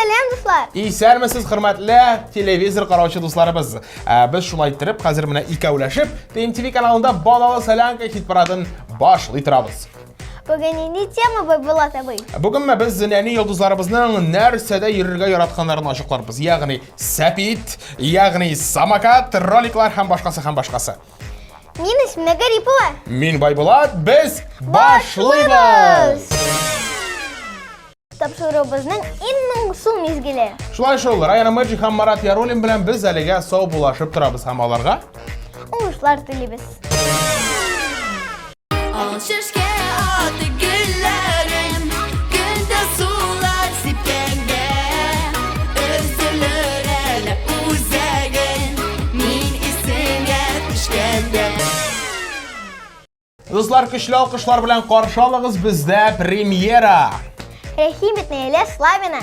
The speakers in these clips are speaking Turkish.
Salam dostlar. İyisərmisiz hörmətli televizor qaravchi dostlarımız. Biz şulay ettirib, hazır mənə ikavlaşıb TMTV kanalında Balalı Salanka hit paradını başlaytırabız. Bugün indi tema bu tabii. Bugün biz yeni yıldızlarımızın nərsədə yürürgə yaratqanlarını aşıqlarımız. Yəni səpit, yəni samakat, roliklar həm başqası. Min ismi Garipova. Min Baybulat, biz başlayırız. Tapşırığımızın en muğsul mezgili. Şulay olur. Ayana Magic həm Marat Yarolin bilən biz əliga sağ bulaşıb turabız həm alarga. Uğuşlar dilimiz. Şişke adı güllerim, günde sular sipkenge. Özülür ele uzagın, min isine düşkende. Dostlar, kışlı alqışlar bilən qarşı alığız bizdə premyera. Rəhim etneyle Slavina.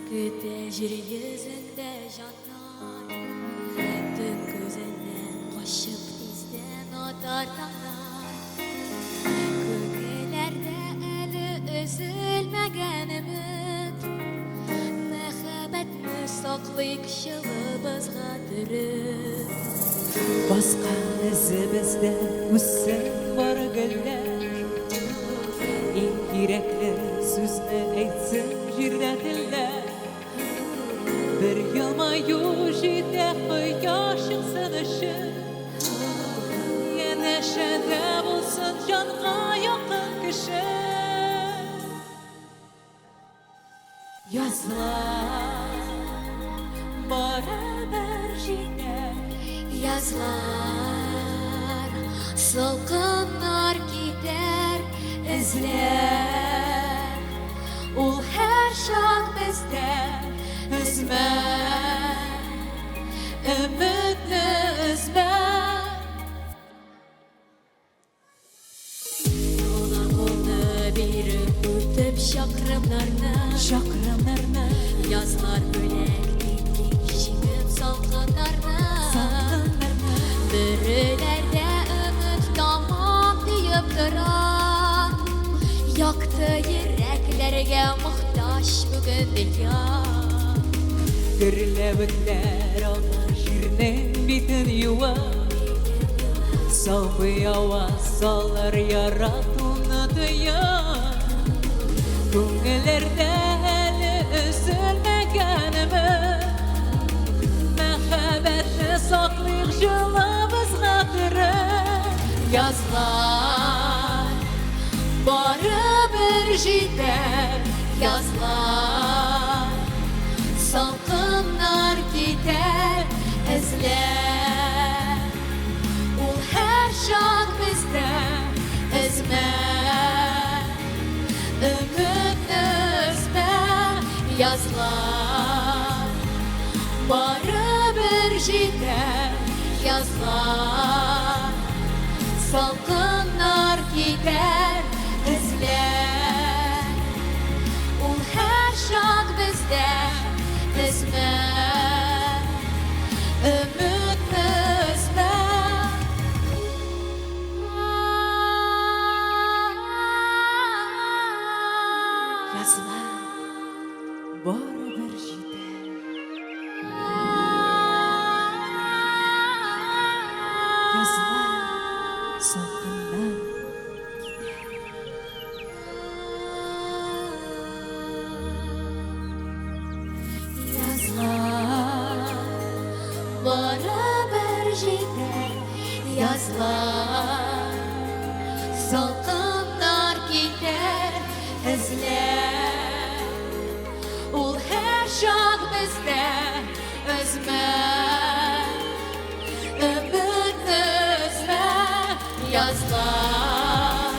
Küte jür yüzünde janlar, tüm gözünden koşup izden otar tanar. Kökelerde eli üzülmegen ümit, mehabetni saklayık şılımızga dürüp. Басқа ізімізді мүсін бар гүлдер Ең керекті сөзді айтсын жерден тілдер Бір елмаю жете құяшың сын үшін Енешеде болсын жанға яқын кіші Yazlar beraber жете Yazlar, salkınlar gider izler. Ul her şak bizde üzme, ümitni üzme. Yola kolunu birip ötüp şakramlarını Yazlar bölek dinlik şimin salkınlarını Bürülerde ümit tamam deyip duran Yaktı yüreklerge muhtaç bugün dünya Gürlevitler alır jirnin bitin yuva Salbı avaz sallar yaratını duyan Kungellerde eli üzülmegenimi Mehabetli saklayık jılımız hatırı Yazlar, barı bir jider Yazlar, salkınlar gider izler Ul her şak bizde üzme Ümitni üzme Yazlar, barı bir jider Yazlar, salkınlar gider izler Ul her şak bizde üzme Ümitni üzme Yazlar beraber jete Yazlar salkınlar Yazlar, beraber gider Yazlar, salkınlar gider izler Ul her şak bizde üzme Ümitni üzme Yazlar,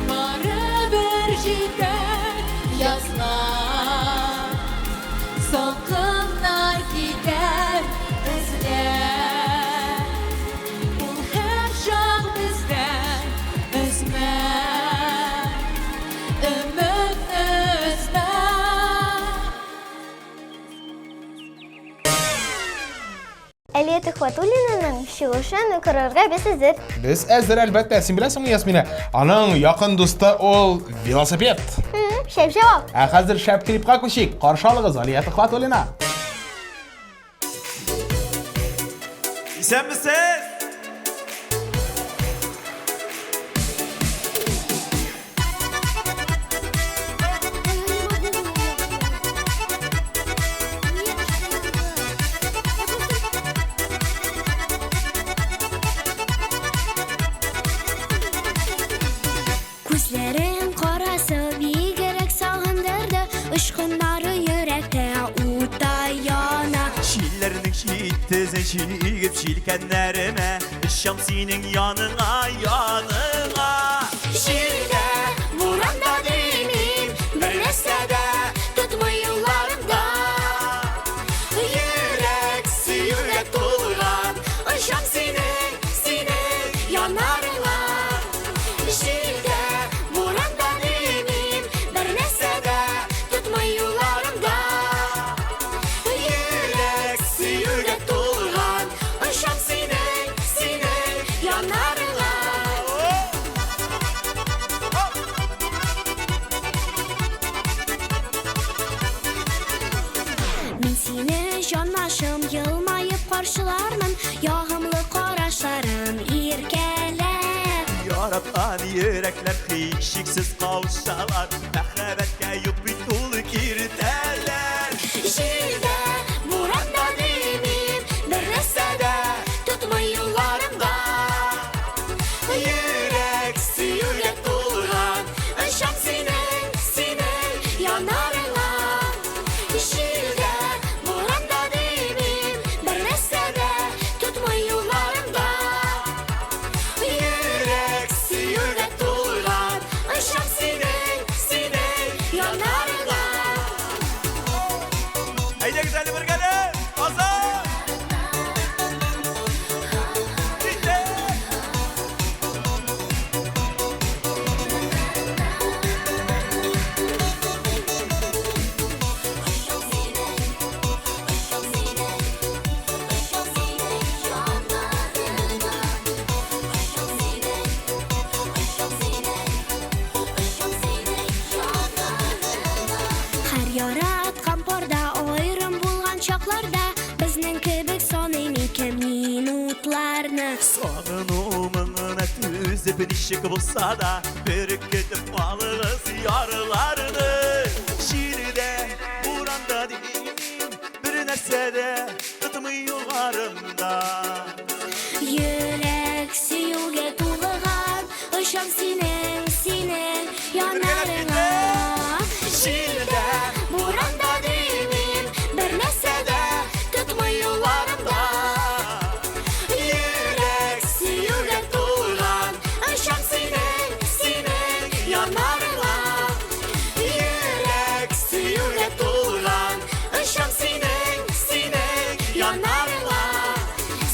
beraber gider Yazlar, salkınlar gider izler Ul her şak bizde üzme Ümitni üzme Азалия Төхвәтуллинаның чыгышын көрергә без әзер. Без әзер әлбәттә, син беләсеңме, Ясмина? Аның якын дусты ул велосипед. Шәп җавап. Ә хәзер шәп клипка күчик. Каршы алыгыз Алия Төхвәтуллина. İstemmisiniz? Күзләрен карасы бигрәк сагындырды, Ышкыннары йөрәктә ута яна. Şiirlerinin şiittizin şiigip şilkenlerime Işam senin yanına yanına Şirdə, buranda demim, bir nəsədə tutma yollarımda. Yürek suyuyla dolgan Işam senin yanarına. Şirdə, buranda demim, bir nəsədə tutma yollarımda. Yürek suyuyla dolgan Işam senin yanarına. Мен сине жанашым елмайып каршылармын, ягымлы карашларым иркәләп. Yaratkan yürekler hiçsiz kavuşsalar Məhəbbətə yupit dolu girderler Şirdə, buranda demim, bir nəsədə tutma yollarımda. Yürek suyuyla dolgan Işam senin yanarına. Şirdə, buranda demim, bir nəsədə tutma yollarımda. Yürek suyuyla dolgan Işam senin yanarına. Haydi güzel bir gelin Hazır Bitti Һәр яраткан парда аерым булган чакларда безнең кебек саныймы кем минутларны. Sağınımına tüzüp nişik bulsa da Ürkütüp alırız yarılarını Şiirde, buranda değil Bir nesede tutmuyorlarımda Йөрәк сөюгә тулган, ышан синең янарыңа. Şiirde, Буранда демим, бер нәрсәдә тотма юлларымда. Yürek Сөюгә тулган, ышан синең янарыңа. Yürek suyuyla dolgan Ышан синең янарыңа.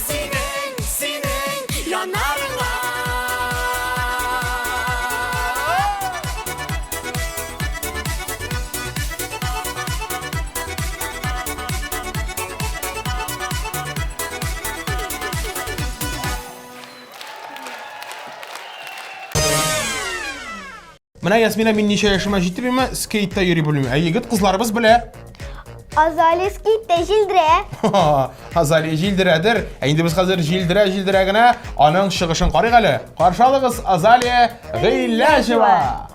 Senin yanarına Менә Ясмина, мин ничә яшемә җитеп имә, скейтта йөри белмим. Ә егет кызларыбыз белә. Азалия скейтта җилдерә. Азалия җилдерәдер. Ә инде без хәзер җилдерә генә аның чыгышын карыйк әле. Каршы алыгыз Азалия Гыйләҗева.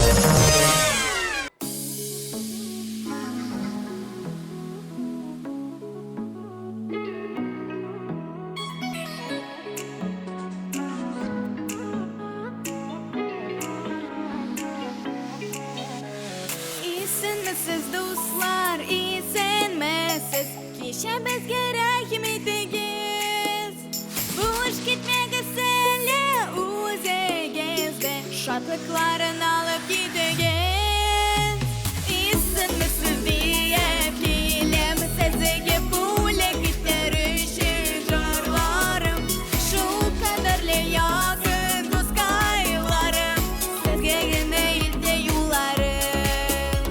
Исенмесез дуслар, исенмесез Кичә безгә рәхим итегез Буш китмәгез әле үзегезгә Шатлыкларын алып китегез Исенмесез диеп киләм сезгә бүләк итәр өчен җырларым Шул кадәрле якын дускайларым Сезгә генә илтә юлларым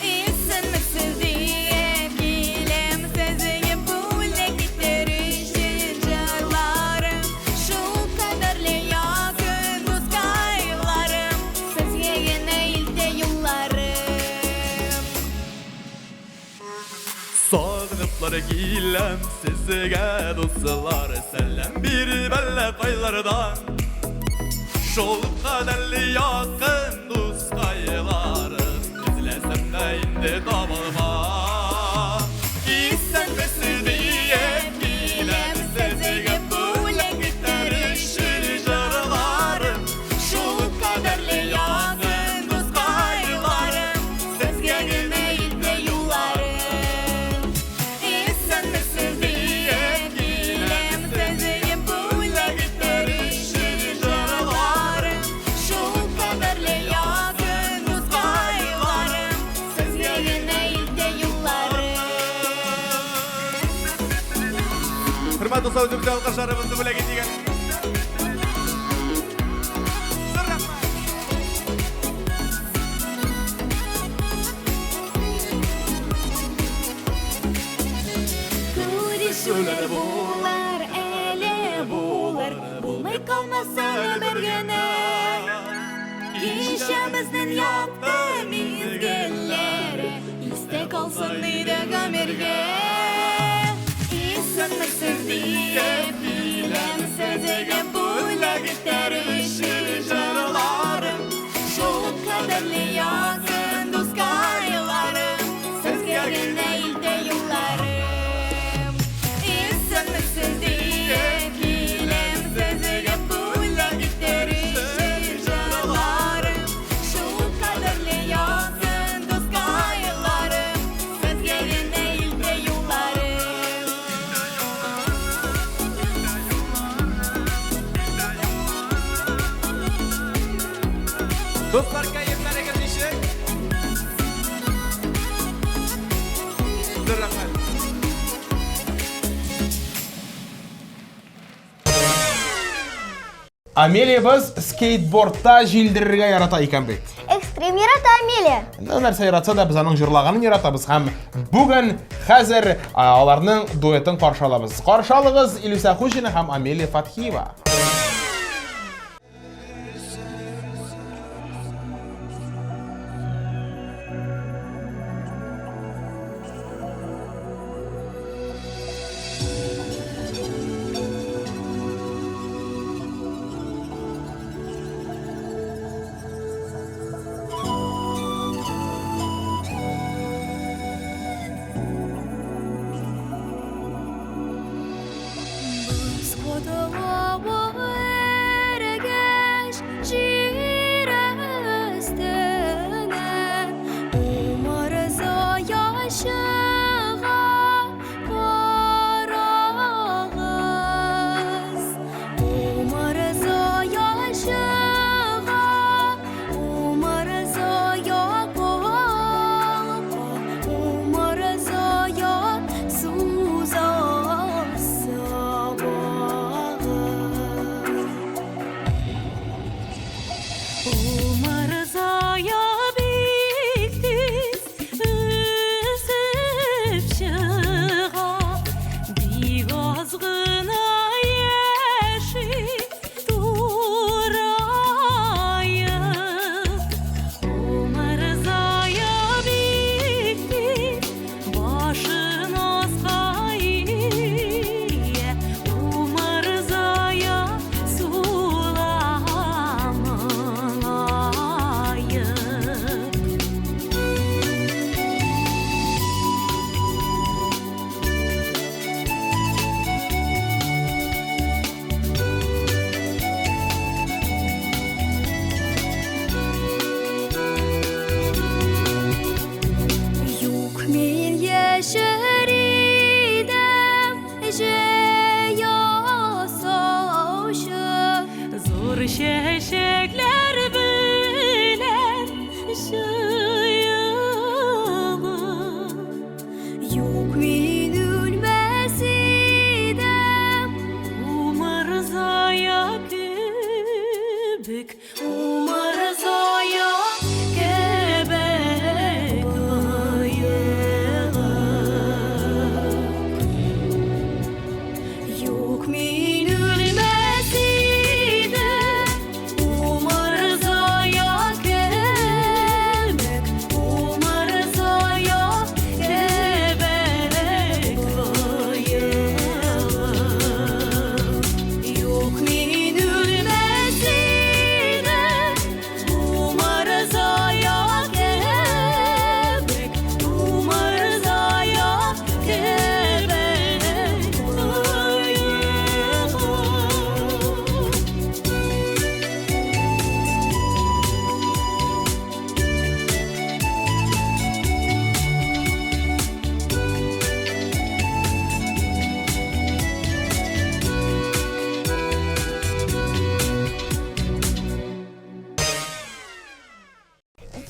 Исенмесез диеп киләм сезгә бүләк итәр өчен giyilem sizge dostlar Selam bir belle kaylardan Şol kaderli yakın dost kaylarım İzlesem de indi damarıma İsen mesir diye bilem sizge böyle giderişir jarlarım Şol kaderli yakın dost kaylarım Sizge girmeyin de yollarım İsen mesir diye bilem sizge böyle giderişir jarlarım Şol kaderli yakın dost kaylarım Sizge girmeyin de yollarım Hürmetli dostlar, özümüzde alkışlarımızı böyle gidiyor. Күрешүләр булар, әле булар Булмай калмаса бергәне Кичәбезнең якты мизгелләре Истә калсын иде гомергә Исәнмесез диеп биләм сезгә бүләк итәришер җырларым Шул кадерле якын дускайларым Сезгә генә илтә юлларым Исәнмесез диеп биләм сезгә бүләк итәришер җырларым Шул кадерле якын дускайларым Сезгә генә илтә юлларым Dostlar, kayıplara girişin. Zırraklar. Амелия біз скейтбордта жилдірге ярата екен бет. Экстрим ярата Амелия. Нәрсе яратса да біз аның жырлағанын яратабыз һәм бүген хәзер аларның дуэтын қаршалабыз. Қаршалығыз Илюса Хушина һәм Амелия Фатхиева. Сходова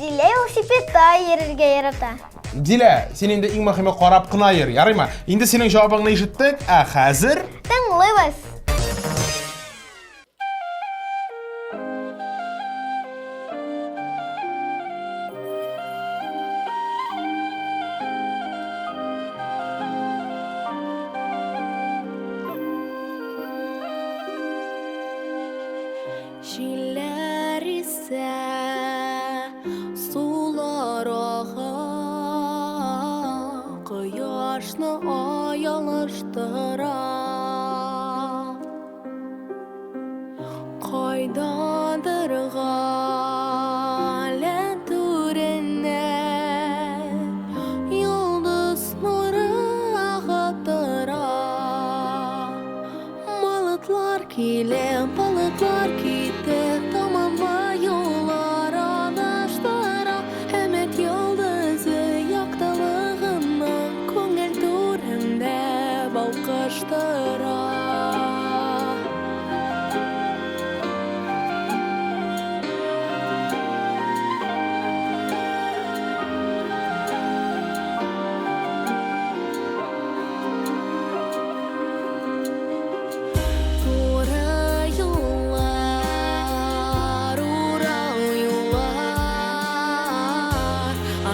Dile velosipedda yererge yarata. Dile, sen indi iň möhimi qarap qynayır, ýaryma. Indi senin jogabyňy eşitdik. Häzir Tыңlybыз. Şiller ise sular ağa Kıyaşını ayalıştıra Kaydadır galen türene Yıldız nuru ağatıra Balıklar kite tamama yollar adaştıra Hemet yıldızı yaktılığına Köngel türünde balkıştıra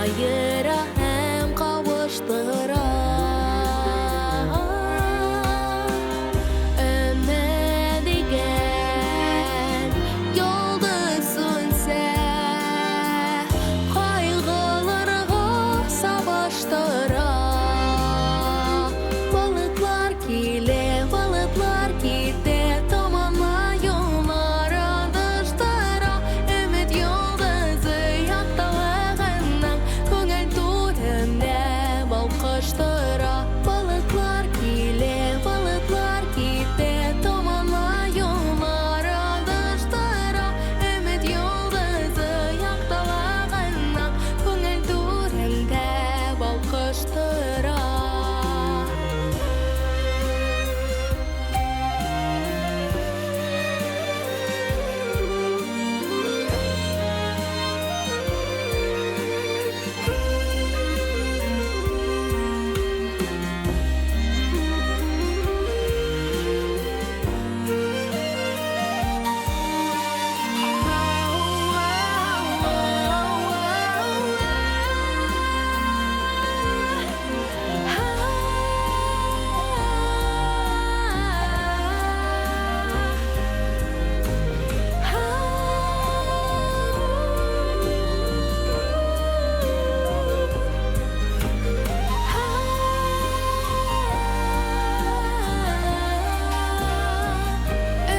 Ayıra hem kavuştıra Ömedigen yoldusun sen Kaygılarga savaştıra Balıklar kite Tamamla yollar adıştıra Ümit yıldızı yaktılığından Köngel türünde balkıştıra Balıklar kite Tamamla yollar adıştıra Ümit yıldızı yaktılığından Köngel türünde balkıştıra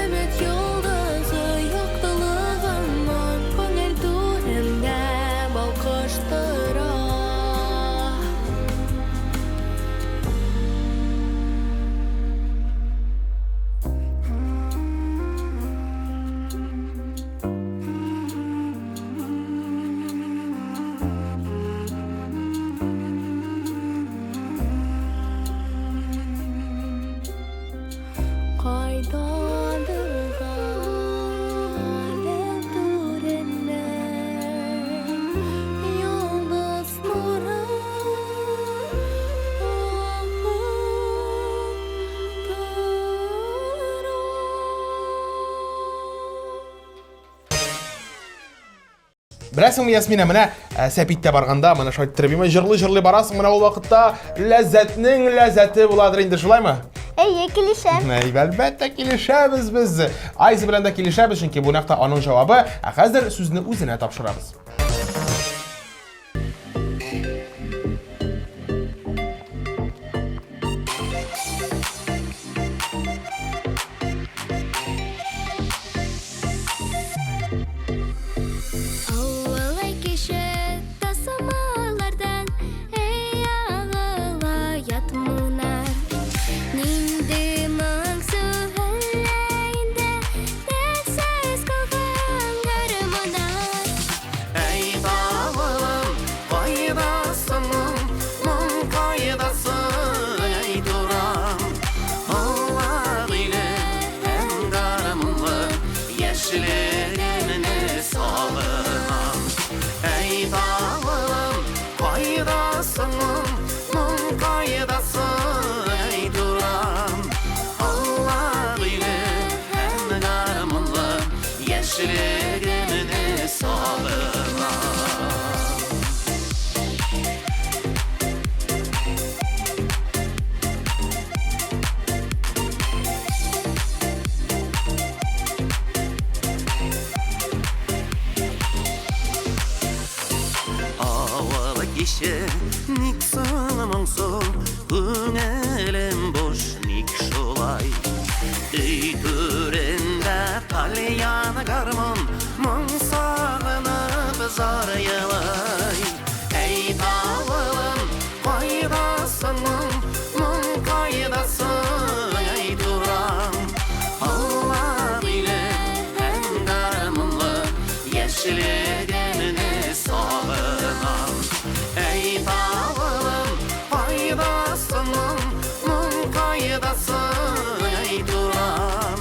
Ümit yıldızı yaktılığından Köngel türünde balkıştıra Kaydadır galen türene Yıldız nuru Bilasingmi Yasmina, mana Sapitda barganda, mana shu ayttiribman, jırlı barasың, mana ol vaqtda lazzatning lazzati bo'ladir, endi shulaymi? Kelişem. Albatta kelishamiz biz. Ayzi bilan da kelishamiz, chunki bu naqta onun javobi. Hozir so'zni o'zine topshiramiz. Avvalay kişi tasamalardan Ey ağıla yatmınar Nindi mangsu halleyinde Dersiz kalkan garımınar Ey dağım kaydasının Mum kaydası ey duram Allah ile hem garımlı Yeşillerini sağlamam Ey kişi nik sığlamamsın Ünelem boş nik şolay Ey türende talyana garmon Mon sağınıp zar yalay Ey dağılım kaydasının Mon kaydasın ey duram Allah bilir hem garmınlı Yeşilgenini sağınam Ey dağılım kaydasının Mon kaydasın ey duram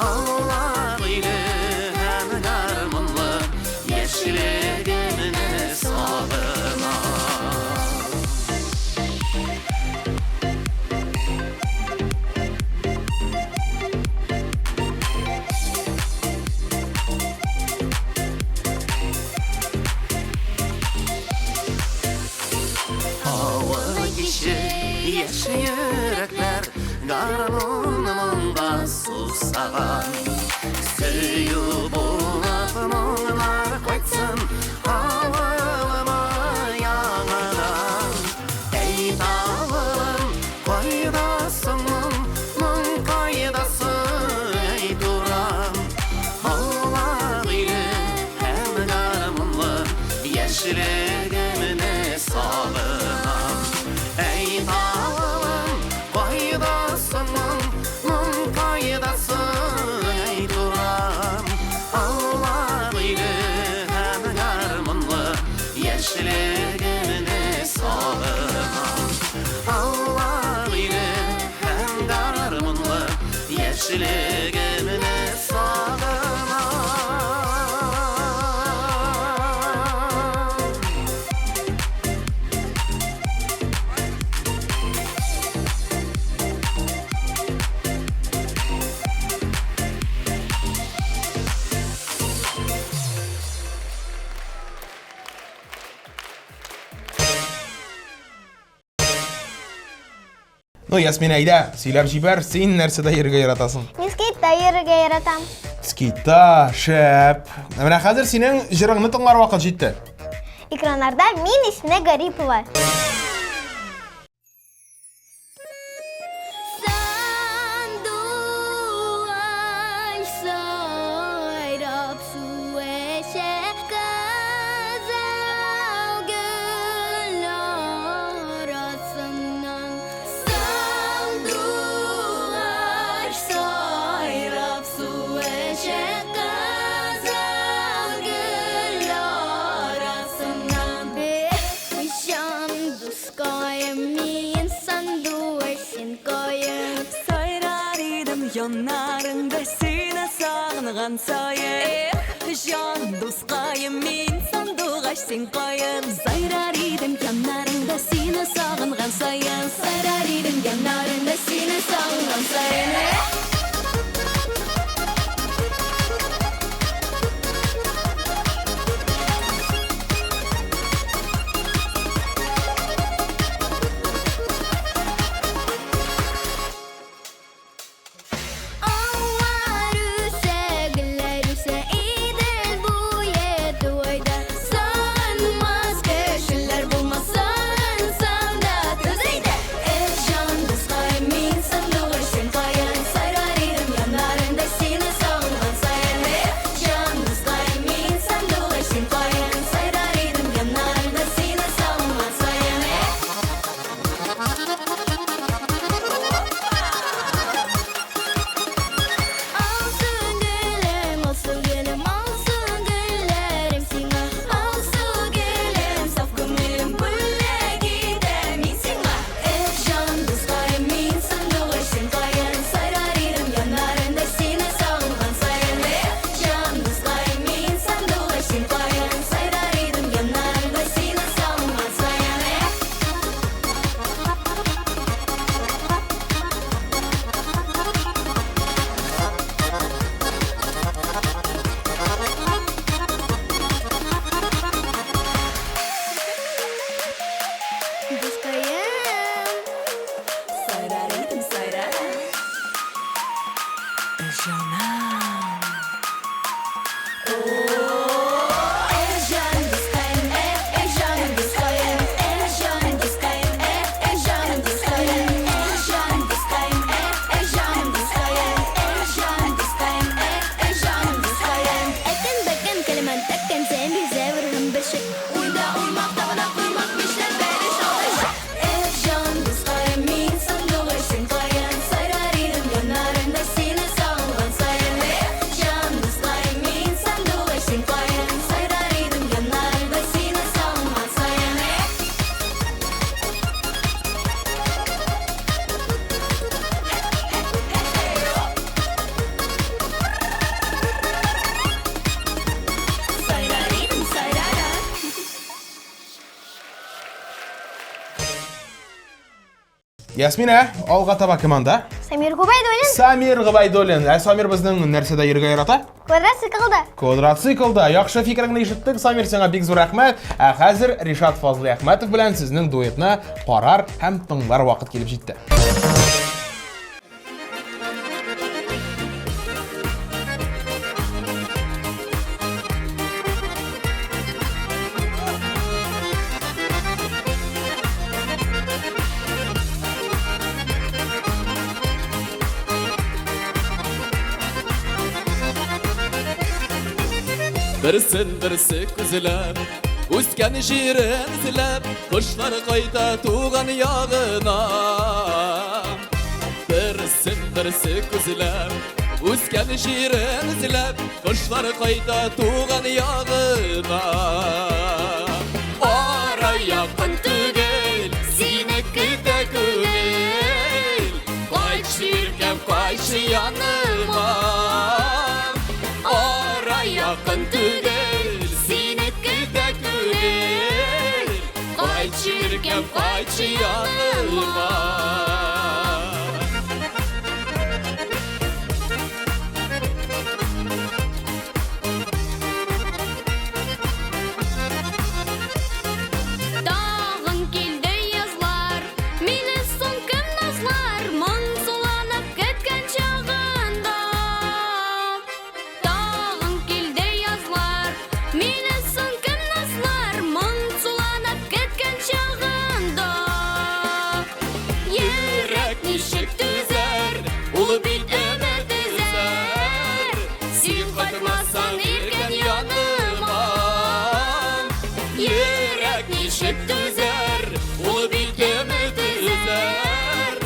Allah bilir hem garmınlı Yeşilgenini sağınam Yaşı yürekler Garmonumunda susagan Söyü bulap Monlar koytsın Havalıma yanıdan Ey dağılım Kaydasının Mon kaydası Ey duram Allah bilir hem garmonlu Yeşili gemine sağınam Ey dağılım kaydasının Mon kaydası ey duram Allah bilir hem garmınlı Yeşili gemine sağınam Allah bilir hem garmınlı Yeşili gemine sağınam No Yasmin ayda, söylep jiber, sen nersede yerge yaratasın? Skeytda yerige yaratam. Skeytda, şep. Mena hazır senin jırığını tınlar vakit җитте. Ekranlarda Min ismine Garipova. Sanduay sayrap su eşek Kazal gül arasından Sanduay sayrap su eşek Kazal gül arasından Nişan duskayım min sanduay sin koyum Sayrar idim yanlarında seni sağınған sayın Jan dostayım min sandıgaş sen koyun Sayrar idim yanlarında seni sağınған sayın Sayrar idim yanlarında seni sağınған sayın Ağlar üse güller üse idil bu yedi oyda Sağınmaz köşüller bulmasın sanda tözeyde Jan dostayım min sandıgaş sen koyun Sayrar Ясмина, алга таба команда. Самир Губайдуллин. Самир Губайдуллин. Самир безнең нәрсәдә йөргә ярата? Квадроциклда. Квадроциклда. Яхшы фикереңне ишеттек, Самир, сиңа бик зур рәхмәт. Хәзер Ришат Фазлый Әхмәтов белән сезнең дуэтны карар һәм тыңлар вакыт килеп җитте. Birsin күзләп, үскән җирен эзләп, кошлар кайта туган ягына. Birsin күзләп, үскән җирен эзләп, кошлар кайта туган ягына. Ара якын түгел, сине көтә күгел, кайчы иркәм, кайчы яныма. Ара якын түгел, сине көтә күгел, кайчы иркәм, кайчы яныма. Тагын килде язлар, мине соң кем назлар, моң суланып кеткән чагында. Тагын килде язлар, мине соң кем назлар, моң суланып кеткән чагында. Йөрәк ничек түзәр, ул бит өмет түзәр, син кайтмасаң иркән яныма. Йөрәк ничек түзәр, ул бит өмет түзәр,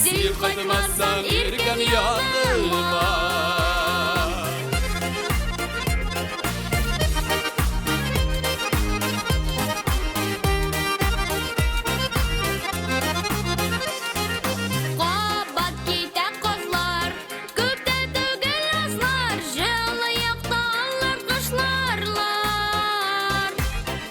син кайтмасаң иркән яныма. Кабат китә кызлар, күптә түгел язлар, җылы якталар кышларлар.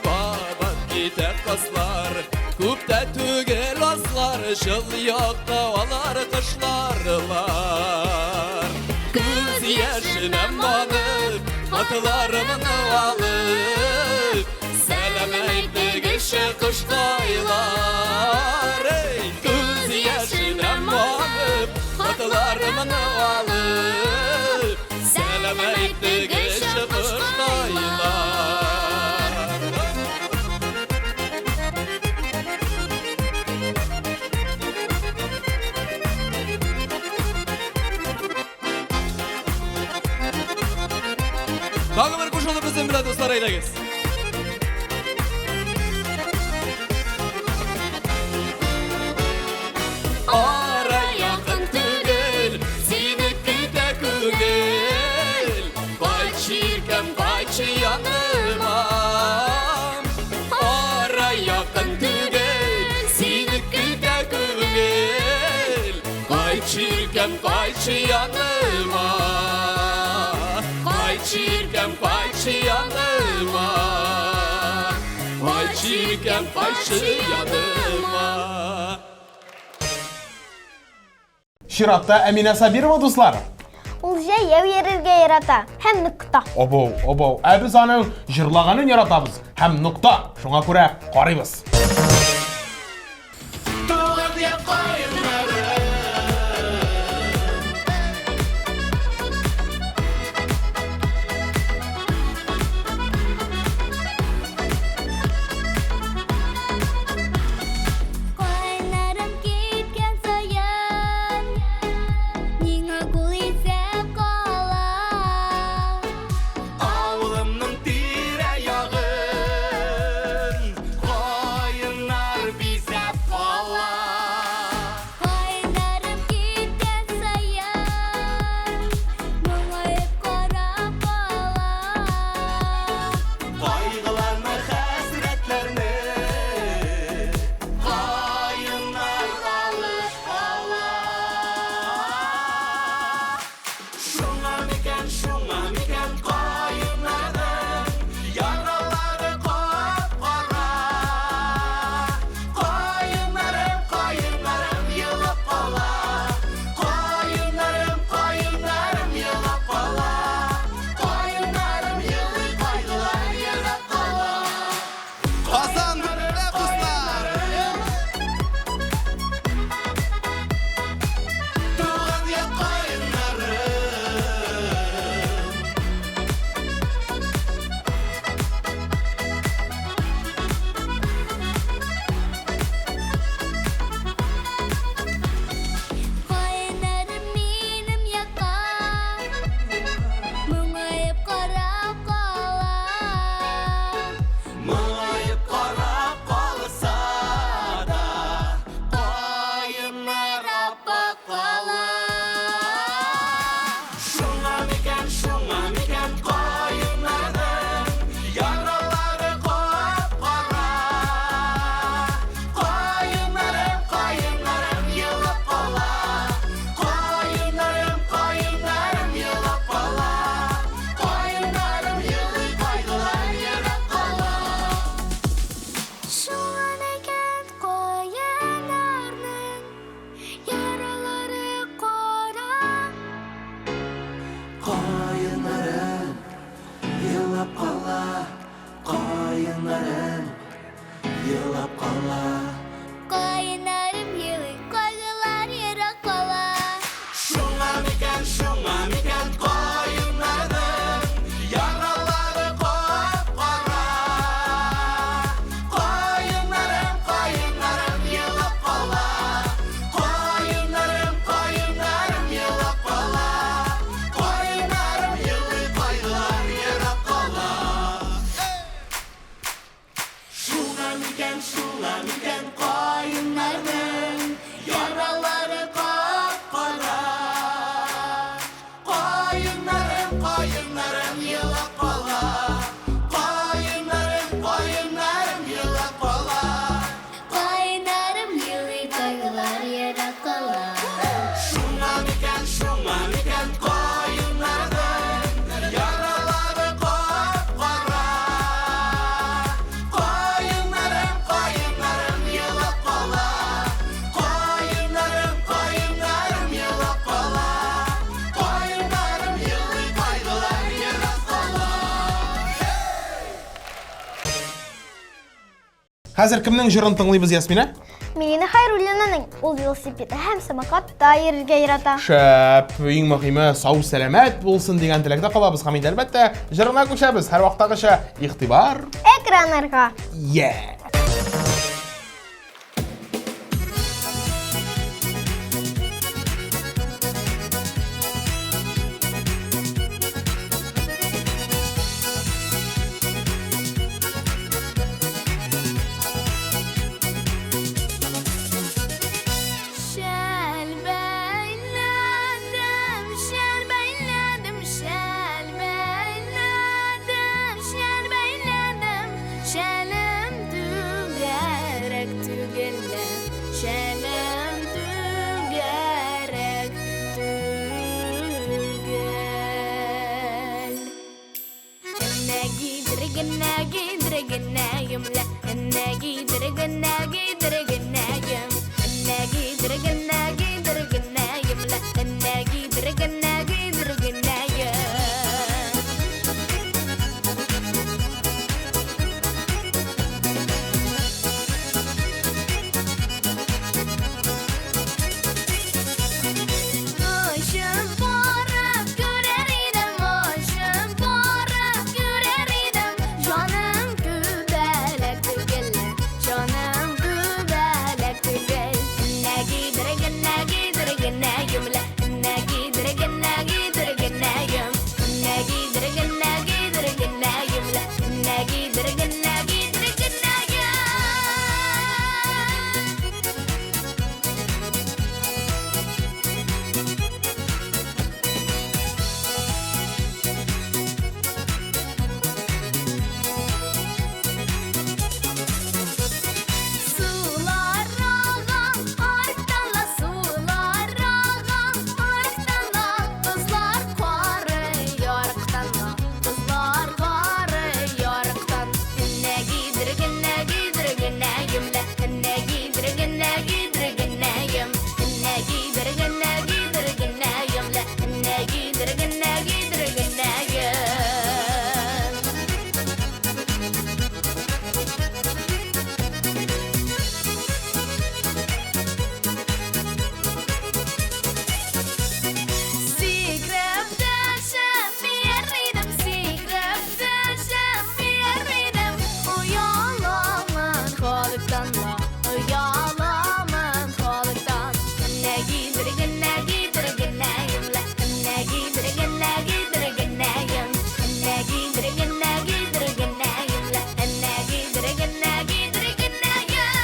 Кабат китә кызлар, күптә түгел азлар, жыл якта алар кышларлар. Күз яшенә манып, атларымны алып, сәлам әйтте кеше кышкайлар. Күз яшенә манып, атларымны алып, сәлам әйтте кеше кышкайлар. Тагы бер кушылып безнең белән дуслар әйдәгез. Ара якын түгел, сине көтә күгел, кайчы иркәм, кайчы яныма. Ара якын түгел, сине көтә күгел, кайчы иркәм, кайчы яныма. Кайчы иркәм, кайчы яныма. Кайчы иркәм, кайчы яныма. Чиратта Әминә Сабирова дуслар. Ул җәяү йөрергә ярата һәм нукта. Обоу. Без аның җырлаганын яратабыз һәм нукта. Шуңа күрә карыйбыз. Кайнарым киткән саен, миңа кул исәп кала. Авылымның тирә-ягын, yığılıb qala. Qayınarım yılı qaygılar yere qala. Şuna mikən qoyunların yaraları qapqara. Qoyunlarım yığılıb qala. Qoyunlarım yığılıb qala. Qoyunlarım yılı qaygılar yere qala. Şuna mikən qoyunların yaraları qapqara. Qoyunlarım yığılıb qala. Qoyunlarım yığılıb qala. Qayınarım yılı qaygılar yere qala. Şuna mikən qoyunların yaraları qapqara. Qoyunlarım yığılıb qala. Qoyunlarım yığılıb qala. Qoyunlarım yılı qaygılar yerə qala. Хәзер кемнең җырын тыңлыйбыз, Ясмина? Милина Хайруллинаның ул велосипедта һәм самокатта йөрергә ярата. Шәп, иң мөһиме сау сәламәт булсын дигән теләктә калабыз һәм инде әлбәттә җырына күчәбез. Һәр вакыттагыча игътибар. Экраннарга. Yeah. Şəl bəylədim, şəl bəylədim, şəl bəylədim, şəl bəylədim. Şəlim tügərək tügələ, şəlim tügərək tügəl. Enna gidirgənə yumla, enna gidirgənə yum. Enna gidirgənə yumla, enna gidirgənə yum. Hoşum barıp görer idim, hoşum barıp görer idim. Canım gübelek tügel, canım gübelek tügel. Enna gidirgənə yumla, enna gidirgənə yum. Enna gidirgənə yumla, enna gidirgənə yum. Sular ağam arıqdanla, sular ağam arıqdanla. Qızlar qarı yarıqdanla, qızlar qarı yarıqdan. Enna gidirgənə yumla, enna gidirgənə yum. Enna gidirgənə yumla, enna gidirgənə yum. Sigrab dasham yeridim, sigrab dasham yeridim. Uyalaman xalqdanla, uyalaman xalqdan. Enna gidirgənə yumla, enna gidirgənə yum. Enna gidirgənə yumla, enna gidirgənə yum.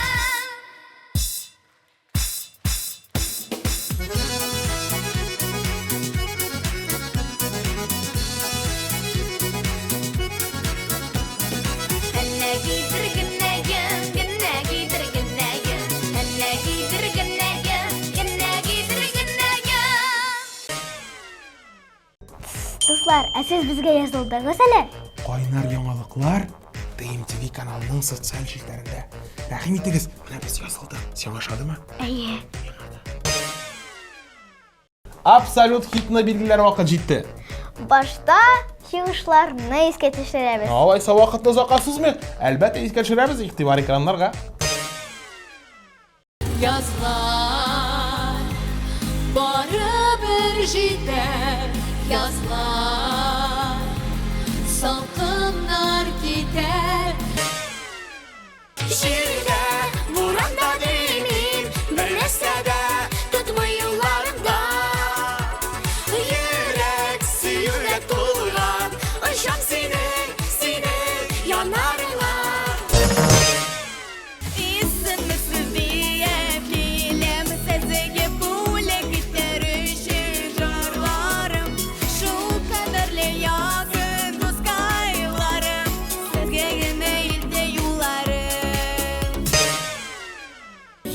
Enna gidirgənə yum, enna gidirgənə yum. Enna gidirgənə yum, enna gidirgənə yum. Дуслар, ә сез безгә язылдыгыз әле? Кайнар яңалыклар TMTV каналының социаль җилтәрендә. Рәхим итегез, менә без язылдык. Сиңа ошадымы? Әйе. Абсолют хитны билгеләр вакыт җитте. Башта чыгышларны искә төшерәбез. Алайса вакытны озакка сузмыйк. Әлбәттә искә төшерәбез игътибар экраннарга. Yazlar barыбер җитәр, yazlar салкыннар китәр. Җирдә, буранда димим, бер нәрсә дә тотмый юлларымда. Йөрәк сөюгә тулган, очам синең янарыңа. Исемсез диеп киләм сезгә бүләк итәр өчен җырларым. Шул кадәрле ягын дускайларым, сезгә генә илтә юлларым.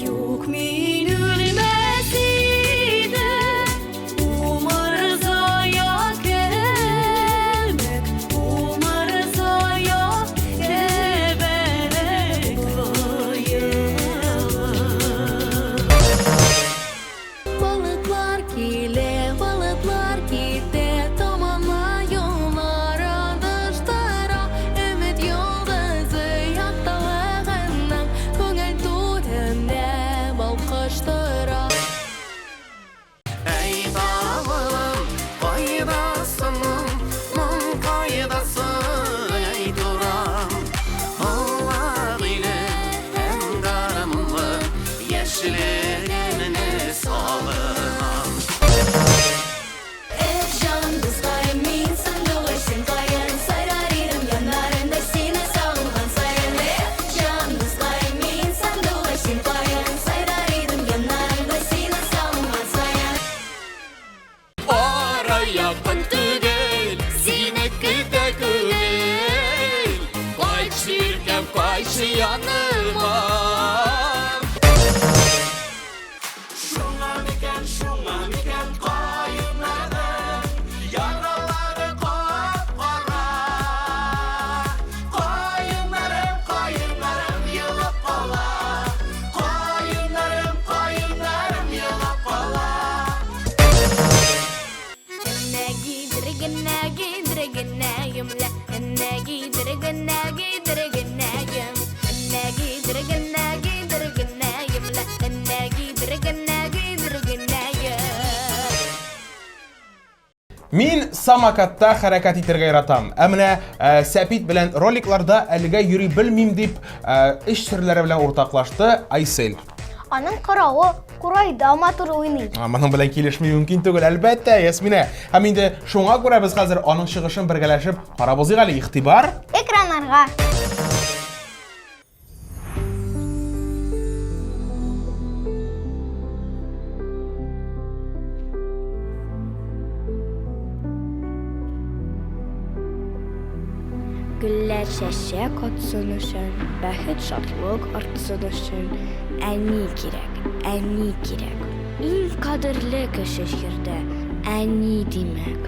Юк мин үлмәс идем, умыр зая кебек, умыр зая кебек Balıklar kile, balıklar kite, tamamla yollar adıştıra. Ümit yıldızı yaktalığından, көңіл түрінде балқыштыра. Ey dağım, kaydasının, mun kaydasın ey duram. Allah ile hem darımlı, yeşillerini salınam. Can kızlayım, min sandığı kayın, sayrar idim yanlarında seni sağlayan sayın. Can kızlayım, min sandığı kayın, sayrar idim yanlarında seni sağlayan sayın. Ара якын түгел, синеке дә күңел. Кайтшы иркәм, кайтшы яныма. Шуңа микән каеннарым, яралары кап-кара. Каеннарым елап кала. Каеннарым елап кала. Мин самокатта хәрәкәт итәргә яратам. Ә менә Сәпит белән роликларда әлегә йөри белмим дип эш серләре белән уртаклашты Айсел. Аның каравы курайда матур уйный. Моның белән килешми мөмкин түгел, әлбәттә, Ясмина. Һәм инде шуңа күрә без хәзер аның чыгышын бергәләшеп карабыз әле, игътибар. Экраннарга. Güllər çəçək atсын üçün, bəxət şadlıq artsın üçün, əni girək. İl qadırlı kişi şirdə, əni demək.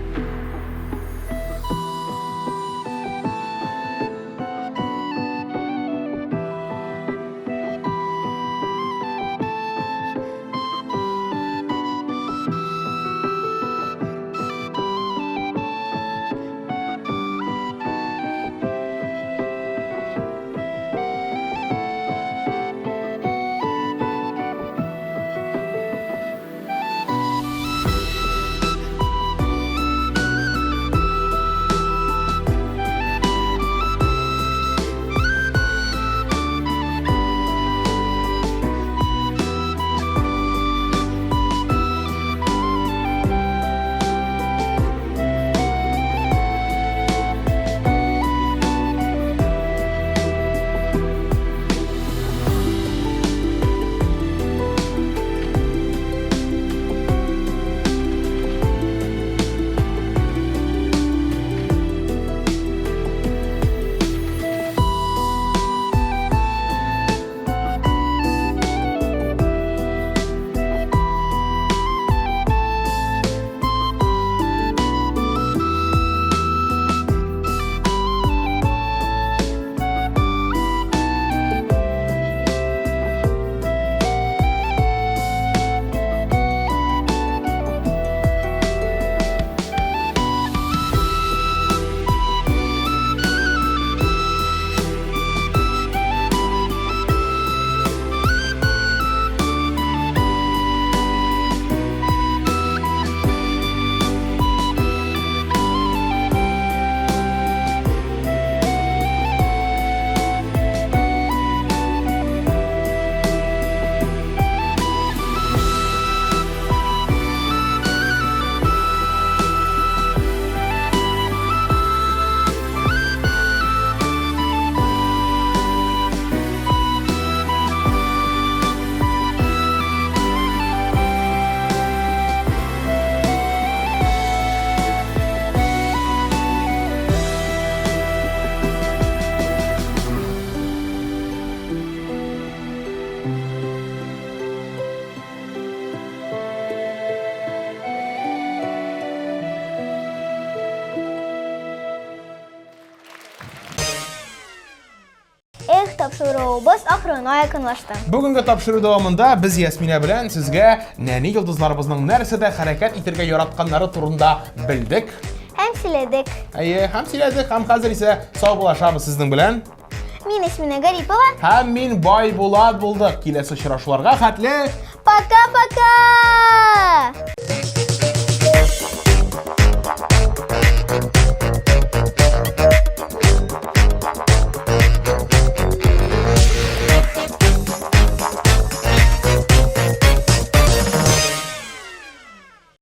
тапшыруыбыз ахырына якынлашты. Бүгінгі тапшыру дәвамында біз Ясмина белән сезгә нәни йолдызларыбызның нәрсәдә хәрәкәт итәргә яратканнары турында белдек. Һәм сөйләдек. Һәм сөйләдек, һәм хәзер исә саубулашабыз сезнең белән. Мин Ясмина Гарипова. Һәм мин Байбулат булдык. Киләсе очрашуларга хәтле. Пока-пока!